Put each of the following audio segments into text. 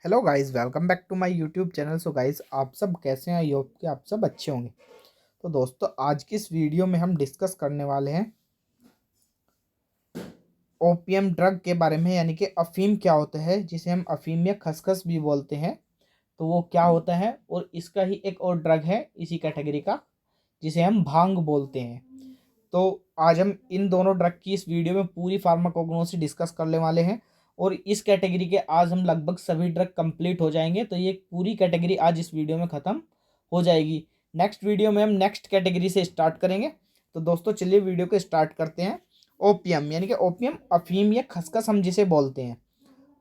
Hello guys, welcome back to my YouTube channel. So guys, आप सब कैसे हैं? आई होप कि आप सब अच्छे होंगे। तो दोस्तों, आज की इस वीडियो में हम डिस्कस करने वाले हैं ओपीएम ड्रग के बारे में, यानी कि अफीम क्या होता है, जिसे हम अफीम या खसखस भी बोलते हैं। तो वो क्या होता है, और इसका ही एक और ड्रग है इसी कैटेगरी का, जिसे हम भांग बोलते हैं। तो आज हम इन दोनों ड्रग की इस वीडियो में पूरी फार्माकोग्नोसी डिस्कस करने वाले हैं, और इस कैटेगरी के आज हम लगभग सभी ड्रग कंप्लीट हो जाएंगे। तो ये पूरी कैटेगरी आज इस वीडियो में ख़त्म हो जाएगी। नेक्स्ट वीडियो में हम नेक्स्ट कैटेगरी से स्टार्ट करेंगे। तो दोस्तों, चलिए वीडियो को स्टार्ट करते हैं। ओपियम यानी कि ओपियम अफीम या खसखस हम जिसे बोलते हैं।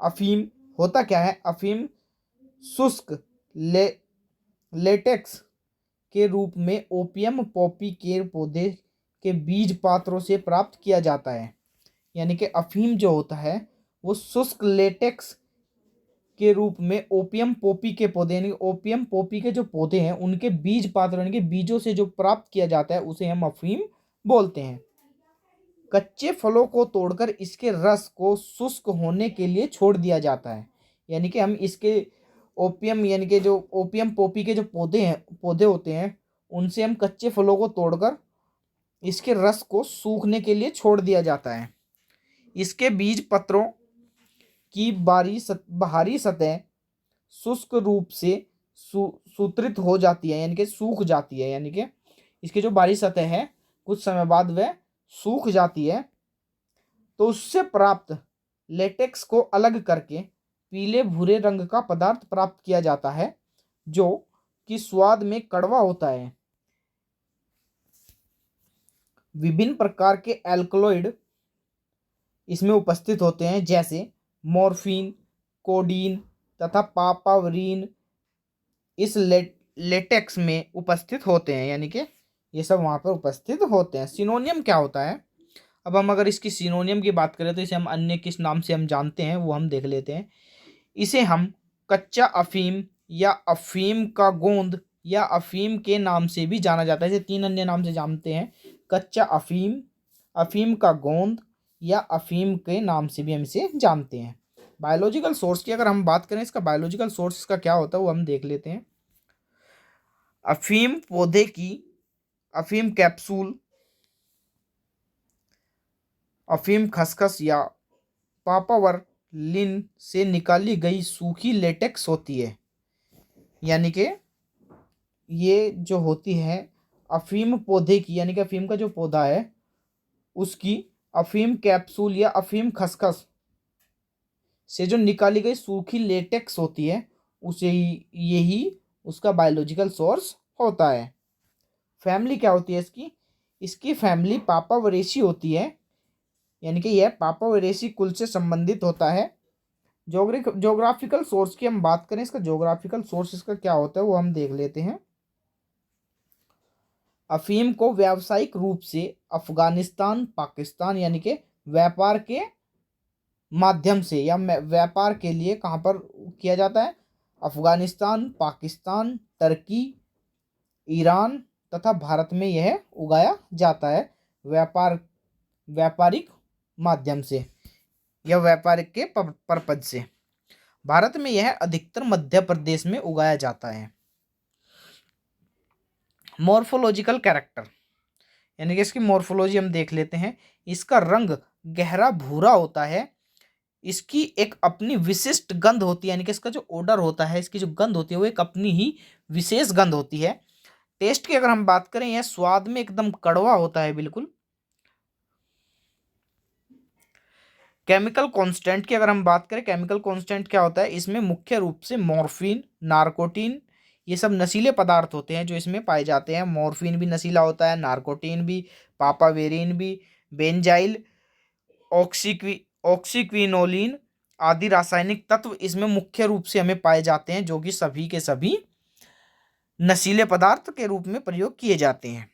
अफीम होता क्या है? अफीम शुष्क ले लेटेक्स के रूप में ओपियम पॉपी के पौधे के बीज पात्रों से प्राप्त किया जाता है। यानी कि अफीम जो होता है वो शुष्क लेटेक्स के रूप में ओपियम पॉपी के पौधे, यानी ओपियम पॉपी के जो पौधे हैं उनके बीज पात्र, यानी कि बीजों से जो प्राप्त किया जाता है उसे हम अफीम बोलते हैं। कच्चे फलों को तोड़कर इसके रस को शुष्क होने के लिए छोड़ दिया जाता है। यानी कि हम इसके ओपियम, यानी कि जो ओपियम पॉपी के जो पौधे होते हैं, उनसे हम कच्चे फलों को तोड़कर इसके रस को सूखने के लिए छोड़ दिया जाता है। इसके बीज पत्रों की बाहरी सतह शुष्क रूप से सूत्रित हो जाती है, यानी कि सूख जाती है। यानी कि इसकी जो बाहरी सतह है कुछ समय बाद वह सूख जाती है। तो उससे प्राप्त लेटेक्स को अलग करके पीले भूरे रंग का पदार्थ प्राप्त किया जाता है, जो कि स्वाद में कड़वा होता है। विभिन्न प्रकार के एल्कलॉइड इसमें उपस्थित होते हैं, जैसे मॉर्फिन, कोडीन तथा पापावरीन इस लेटेक्स में उपस्थित होते हैं। यानी कि ये सब वहाँ पर उपस्थित होते हैं। सिनोनियम क्या होता है? अब हम अगर इसकी सिनोनियम की बात करें तो इसे हम अन्य किस नाम से हम जानते हैं वो हम देख लेते हैं। इसे हम कच्चा अफीम या अफीम का गोंद या अफीम के नाम से भी जाना जाता है। इसे तीन अन्य नाम से जानते हैं: कच्चा अफीम, अफीम का गोंद या अफीम के नाम से भी हम इसे जानते हैं। बायोलॉजिकल सोर्स की अगर हम बात करें, इसका बायोलॉजिकल सोर्स इसका क्या होता है वो हम देख लेते हैं। अफीम पौधे की अफीम कैप्सूल, अफीम खसखस या पापावरलिन से निकाली गई सूखी लेटेक्स होती है। यानी कि ये जो होती है अफीम पौधे की, यानी कि अफीम का जो पौधा है उसकी अफीम कैप्सूल या अफीम खसखस से जो निकाली गई सूखी लेटेक्स होती है, उसे यही उसका बायोलॉजिकल सोर्स होता है। फैमिली क्या होती है इसकी? इसकी फैमिली पापावरेसी होती है। यानी कि यह पापावरेसी कुल से संबंधित होता है। जोग्राफिकल सोर्स की हम बात करें, इसका जोग्राफिकल सोर्स इसका क्या होता है वो हम देख लेते हैं। अफीम को व्यावसायिक रूप से अफगानिस्तान, पाकिस्तान, यानी कि व्यापार के माध्यम से या व्यापार के लिए कहाँ पर किया जाता है? अफगानिस्तान, पाकिस्तान, तुर्की, ईरान तथा भारत में यह उगाया जाता है, व्यापारिक माध्यम से या व्यापारिक के पर्पज से। भारत में यह अधिकतर मध्य प्रदेश में उगाया जाता है। मॉर्फोलॉजिकल कैरेक्टर, यानी कि इसकी मॉर्फोलॉजी हम देख लेते हैं। इसका रंग गहरा भूरा होता है। इसकी एक अपनी विशिष्ट गंध होती है, यानी कि इसका जो ओडर होता है, इसकी जो गंध होती है वो एक अपनी ही विशेष गंध होती है। टेस्ट की अगर हम बात करें, यह स्वाद में एकदम कड़वा होता है बिल्कुल। केमिकल कांस्टेंट की अगर हम बात करें, केमिकल कांस्टेंट क्या होता है? इसमें मुख्य रूप से मॉर्फिन, नारकोटीन, ये सब नशीले पदार्थ होते हैं जो इसमें पाए जाते हैं। मॉर्फिन भी नशीला होता है, नारकोटीन भी, पापावेरिन भी, बेंजाइल, ऑक्सीक्विनोलिन आदि रासायनिक तत्व इसमें मुख्य रूप से हमें पाए जाते हैं, जो कि सभी के सभी नशीले पदार्थ के रूप में प्रयोग किए जाते हैं।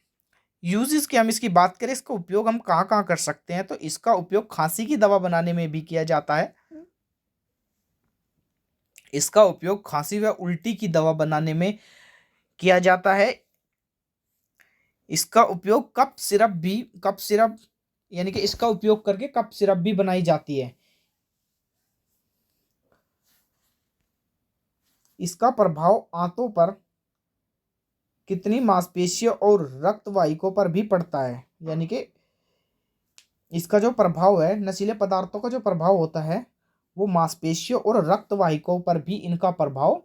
यूजेस की हम इसकी बात करें, इसका उपयोग हम कहाँ कहाँ कर सकते हैं, तो इसका उपयोग खांसी की दवा बनाने में भी किया जाता है। इसका उपयोग खांसी व उल्टी की दवा बनाने में किया जाता है। इसका उपयोग कप सिरप, यानी कि इसका उपयोग करके कप सिरप भी बनाई जाती है। इसका प्रभाव आंतों पर, कितनी मांसपेशियों और रक्त वाहिकाओं पर भी पड़ता है। यानी कि इसका जो प्रभाव है, नशीले पदार्थों का जो प्रभाव होता है वो मांसपेशियों और रक्त वाहिकाओं पर भी इनका प्रभाव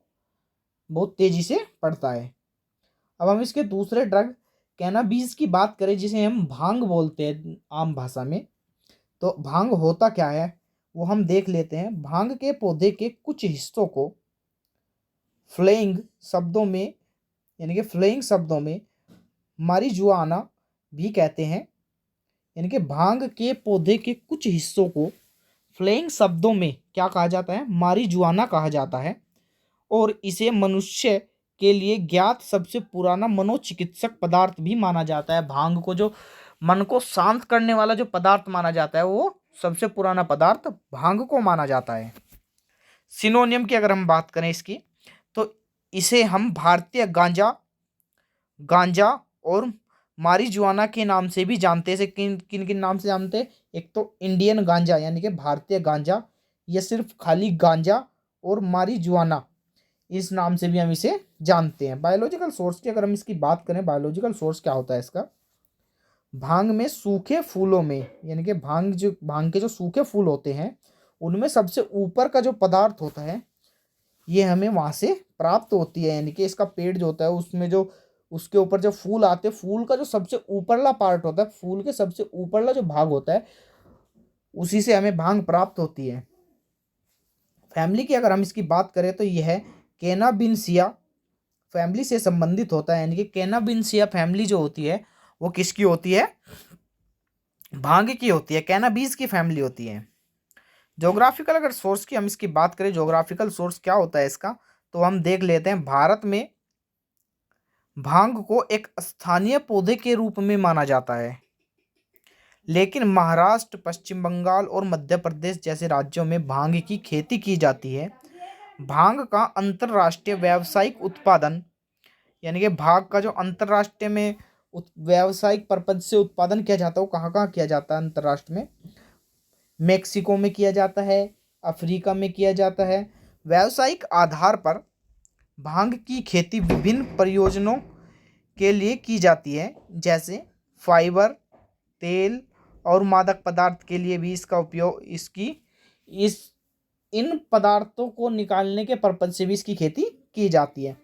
बहुत तेजी से पड़ता है। अब हम इसके दूसरे ड्रग कैनाबीज की बात करें, जिसे हम भांग बोलते हैं आम भाषा में। तो भांग होता क्या है वो हम देख लेते हैं। भांग के पौधे के कुछ हिस्सों को फ्लेइंग शब्दों में, यानी कि फ्लेइंग शब्दों में मारिजुआना भी कहते हैं। यानी कि भांग के पौधे के कुछ हिस्सों को फ्लेइंग शब्दों में क्या कहा जाता है, मारिजुआना कहा जाता है। और इसे मनुष्य के लिए ज्ञात सबसे पुराना मनोचिकित्सक पदार्थ भी माना जाता है। भांग को जो मन को शांत करने वाला जो पदार्थ माना जाता है वो सबसे पुराना पदार्थ भांग को माना जाता है। सिनोनियम की अगर हम बात करें इसकी, तो इसे हम भारतीय गांजा, गांजा और मारिजुआना के नाम से भी जानते हैं। इसे किन किन किन नाम से जानते हैं? एक तो इंडियन गांजा यानी कि भारतीय गांजा, या सिर्फ खाली गांजा, और मारिजुआना इस नाम से भी हम इसे जानते हैं। बायोलॉजिकल सोर्स की अगर हम इसकी बात करें, बायोलॉजिकल सोर्स क्या होता है इसका? भांग में सूखे फूलों में, यानी कि भांग के जो सूखे फूल होते हैं उनमें सबसे ऊपर का जो पदार्थ होता है ये हमें वहां से प्राप्त होती है। यानी कि इसका पेड़ जो होता है उसमें जो उसके ऊपर जो फूल आते हैं, फूल का जो सबसे ऊपरला पार्ट होता है, फूल के सबसे ऊपरला जो भाग होता है उसी से हमें भांग प्राप्त होती है। फैमिली की अगर हम इसकी बात करें तो यह कैनाबिनसिया फैमिली से संबंधित होता है। यानी कि कैनाबिनसिया फैमिली जो होती है वो किसकी होती है? भांग की होती है, कैनाबीज की फैमिली होती है। ज्योग्राफिकल अगर सोर्स की हम इसकी बात करें, ज्योग्राफिकल सोर्स क्या होता है इसका, तो हम देख लेते हैं। भारत में भांग को एक स्थानीय पौधे के रूप में माना जाता है, लेकिन महाराष्ट्र, पश्चिम बंगाल और मध्य प्रदेश जैसे राज्यों में भांग की खेती की जाती है। भांग का अंतर्राष्ट्रीय व्यावसायिक उत्पादन, यानी कि भांग का जो अंतर्राष्ट्रीय में व्यावसायिक पर्पज से उत्पादन किया जाता है वो कहाँ कहाँ किया जाता है अंतर्राष्ट्रीय में? मेक्सिको में किया जाता है, अफ्रीका में किया जाता है। व्यावसायिक आधार पर भांग की खेती विभिन्न प्रयोजनों के लिए की जाती है, जैसे फाइबर, तेल और मादक पदार्थ के लिए भी इसका उपयोग, इस इन पदार्थों को निकालने के पर्पज से भी इसकी खेती की जाती है।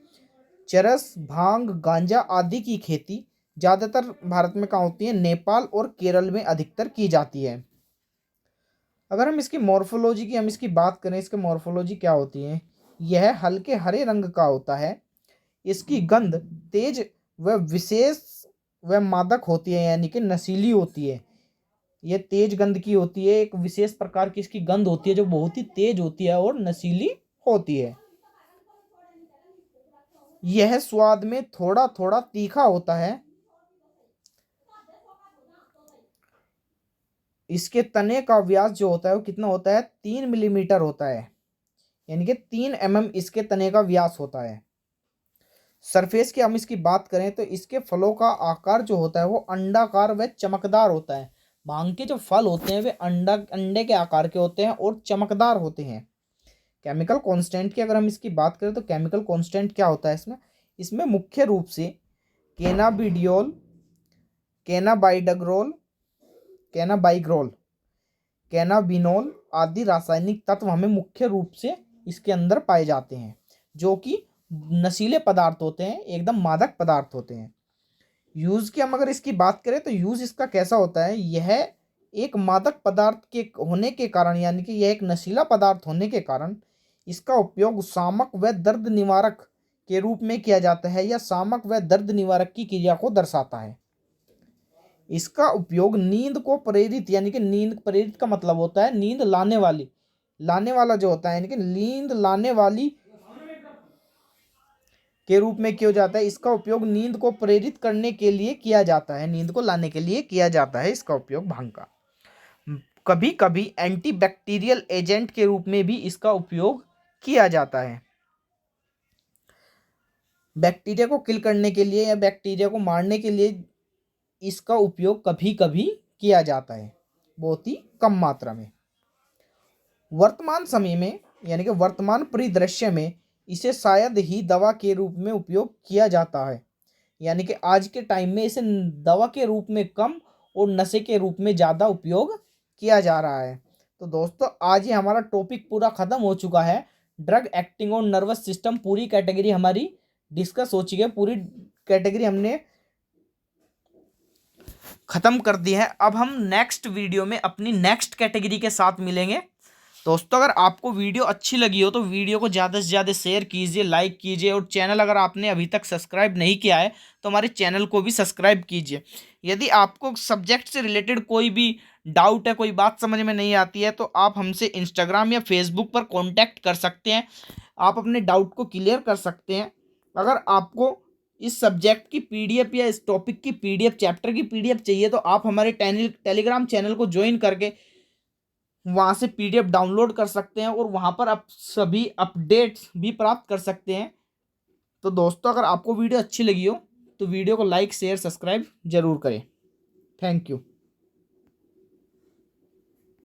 चरस, भांग, गांजा आदि की खेती ज़्यादातर भारत में कहाँ होती है? नेपाल और केरल में अधिकतर की जाती है। अगर हम इसकी मॉर्फोलॉजी की हम इसकी बात करें, इसके मॉर्फोलॉजी क्या होती है? यह हल्के हरे रंग का होता है। इसकी गंध तेज व विशेष व मादक होती है, यानी कि नशीली होती है। यह तेज गंध की होती है, एक विशेष प्रकार की इसकी गंध होती है जो बहुत ही तेज होती है और नशीली होती है। यह स्वाद में थोड़ा थोड़ा तीखा होता है। इसके तने का व्यास जो होता है वो कितना होता है? 3 मिलीमीटर होता है, यानी कि 3 mm इसके तने का व्यास होता है। सरफेस की हम इसकी बात करें तो इसके फलों का आकार जो होता है वो अंडाकार व चमकदार होता है। भांग के जो फल होते हैं वे अंडे के आकार के होते हैं और चमकदार होते हैं। केमिकल कांस्टेंट की अगर हम इसकी बात करें तो केमिकल कांस्टेंट क्या होता है इसमें? इसमें मुख्य रूप से कैनाबिडियोल, कैनाबाइडग्रोल, कैनाबाइग्रोल, कैनाबिनोल आदि रासायनिक तत्व हमें मुख्य रूप से इसके अंदर पाए जाते हैं, जो कि नशीले पदार्थ होते हैं, एकदम मादक पदार्थ होते हैं। यूज की हम अगर इसकी बात करें तो यूज इसका कैसा होता है? यह एक मादक पदार्थ के होने के कारण, यानी कि यह एक नशीला पदार्थ होने के कारण इसका उपयोग शामक व दर्द निवारक के रूप में किया जाता है, या शामक व दर्द निवारक की क्रिया को दर्शाता है। इसका उपयोग नींद को प्रेरित, यानी कि नींद प्रेरित का मतलब होता है नींद लाने वाली, लाने वाला जो होता है, यानी कि नींद लाने वाली के रूप में किया जाता है। इसका उपयोग नींद को प्रेरित करने के लिए किया जाता है, नींद को लाने के लिए किया जाता है इसका उपयोग भांग का। कभी कभी एंटीबैक्टीरियल एजेंट के रूप में भी इसका उपयोग किया जाता है। बैक्टीरिया को किल करने के लिए या बैक्टीरिया को मारने के लिए इसका उपयोग कभी कभी किया जाता है, बहुत ही कम मात्रा में। वर्तमान समय में, यानी कि वर्तमान परिदृश्य में इसे शायद ही दवा के रूप में उपयोग किया जाता है, यानी कि आज के टाइम में इसे दवा के रूप में कम और नशे के रूप में ज़्यादा उपयोग किया जा रहा है। तो दोस्तों आज ये हमारा टॉपिक पूरा ख़त्म हो चुका है। ड्रग एक्टिंग और नर्वस सिस्टम पूरी कैटेगरी हमारी डिस्कस हो चुकी है, पूरी कैटेगरी हमने ख़त्म कर दी है। अब हम नेक्स्ट वीडियो में अपनी नेक्स्ट कैटेगरी के साथ मिलेंगे। दोस्तों अगर आपको वीडियो अच्छी लगी हो तो वीडियो को ज़्यादा से ज़्यादा शेयर कीजिए, लाइक कीजिए, और चैनल अगर आपने अभी तक सब्सक्राइब नहीं किया है तो हमारे चैनल को भी सब्सक्राइब कीजिए। यदि आपको सब्जेक्ट से रिलेटेड कोई भी डाउट है, कोई बात समझ में नहीं आती है, तो आप हमसे इंस्टाग्राम या फेसबुक पर कॉन्टैक्ट कर सकते हैं। आप अपने डाउट को क्लियर कर सकते हैं। अगर आपको इस सब्जेक्ट की पीडीएफ या इस टॉपिक की पीडीएफ, चैप्टर की पीडीएफ चाहिए तो आप हमारे टेलीग्राम चैनल को ज्वाइन करके वहाँ से पीडीएफ डाउनलोड कर सकते हैं और वहाँ पर आप सभी अपडेट्स भी प्राप्त कर सकते हैं। तो दोस्तों अगर आपको वीडियो अच्छी लगी हो तो वीडियो को लाइक शेयर सब्सक्राइब जरूर करें। Thank you.